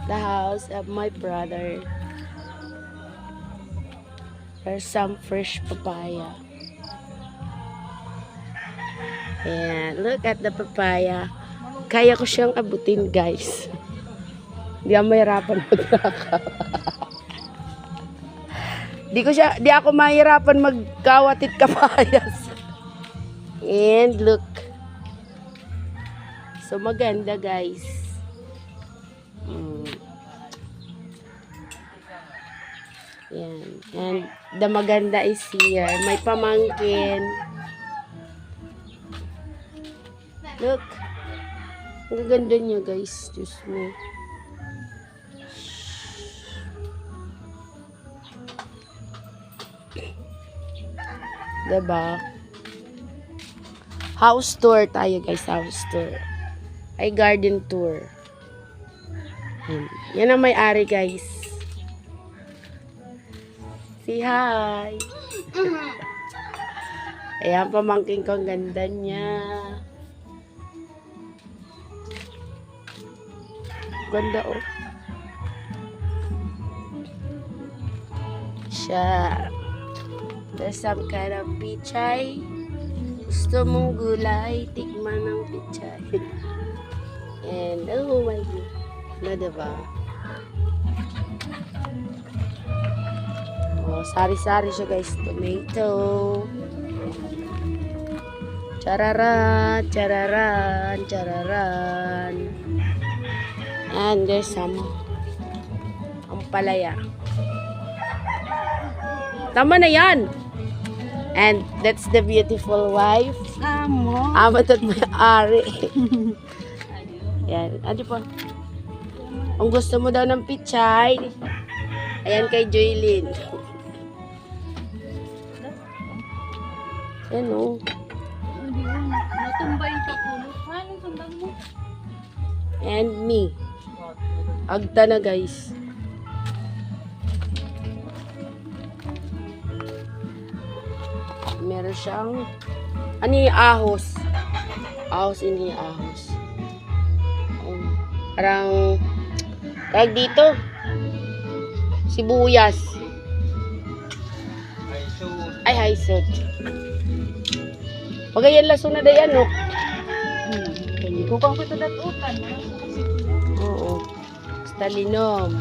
The house of my brother. There's some fresh papaya. And look at the papaya. Kaya ko siyang abutin, guys. Hindi ako mahirapan magnakaw. Di ako mahirapan magkawatit kapayas. And look. So maganda, guys. Yan. And the maganda is here. May pamangkin. Look. Ang ganda niya, guys. Diyos mo. Diba? House tour tayo, guys. House tour. Ay, garden tour. Yan ang may-ari, guys. Say hi. Ayan, pamangkin ko. Ang ganda niya. Ganda, oh. Siya. There's some kind of pichay. Gusto mong gulay, tikman ng pichay. And, oh my God. Na, diba? Oh, sari-sari siya, guys. Tomato. Chararan, chararan, chararan. And there's some ampalaya. Tama na yan. And that's the beautiful wife. Amat at may-ari. Yan. Ano po? Kung gusto mo daw ng pichay, ayan kay Joylyn. Yan o. Natumbay ka po. Anong sandang mo? And me. Agta na, guys. Meron siyang ano yung ahos. Ahos, hindi yung ahos. Parang tag dito. Sibuyas. Ay, haisot. Pagayan laso na dayan, no? Kukang ko ito datutan. Oo. Stalinom.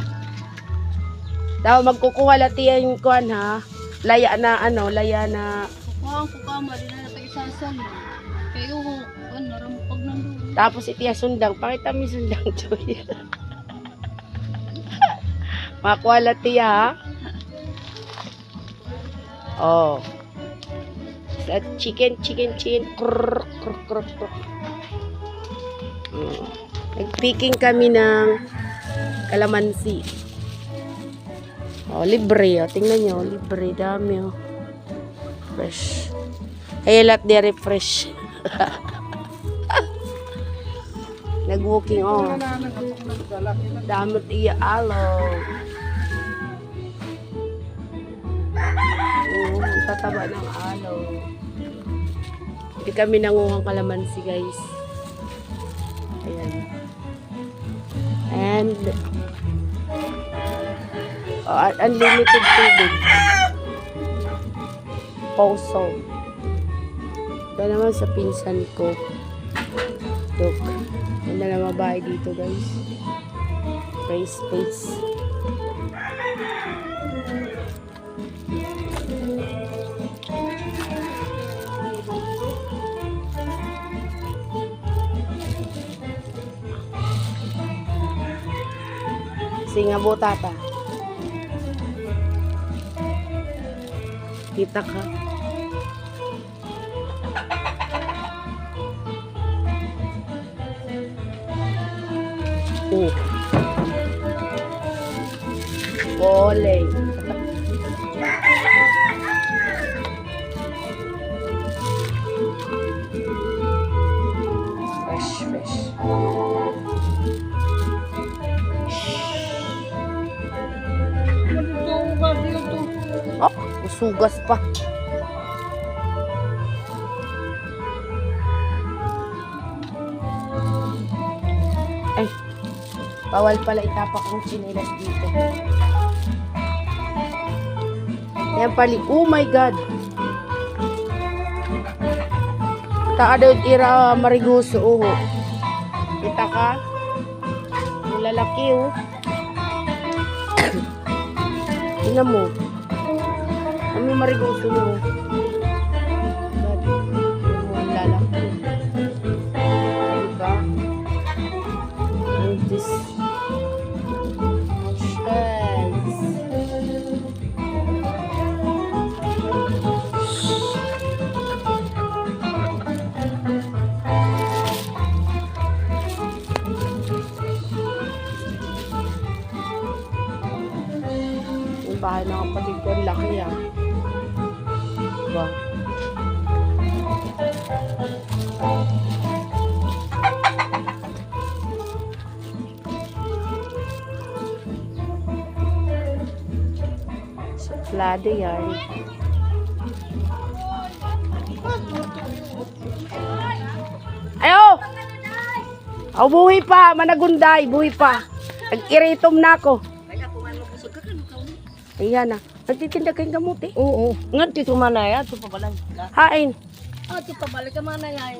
Daw magkukuha latiyan yung kuhan, ha? Laya na, ano, laya na. Kukang rin na natin isasal. Kayo, narampag nandun. Tapos itiya sundang. Pakita mo yung sundang, Joy. Makuha latiya, ha? Oh. Sa chicken. Krrr. Nagpicking kami ng kalamansi. Oh, libre. Oh. Tingnan nyo. Libre. Dami. Oh. Fresh. Hilat dere fresh. Nag-walking. Oh. Damot iya alo. Oh, ang tataba ng alo. Hindi kami nanguhang kalamansi, guys. Ayan. And unlimited tubig. Poso. Ito naman sa pinsan ko. Look. Yan na lang mabahay dito, guys. Free space. Singa buta pa. Kita ka. Oh. Boleh. Fresh. Oh, usugas pa. Bawal pala itapak ang tsinelas dito. Yan pali. Oh my God. Taado ira marigoso. Oh. Kita ka? Ang lalaki oh. Tingnan mo. Kami marigoso mo. God. Ang lalaki. Diba? And this chest. Yung bahay ng kapatid ko, ang laki ah. Diba? Suplado yan. Ayo! Aw, buhi pa, managunday, buhi pa. Nag-iritom na ako. Ayan na. Nagtitinda kayong gamot eh. Oo. Nganti tumana ya, ito pa pala. Hain. Ito pa balik ka mana ya.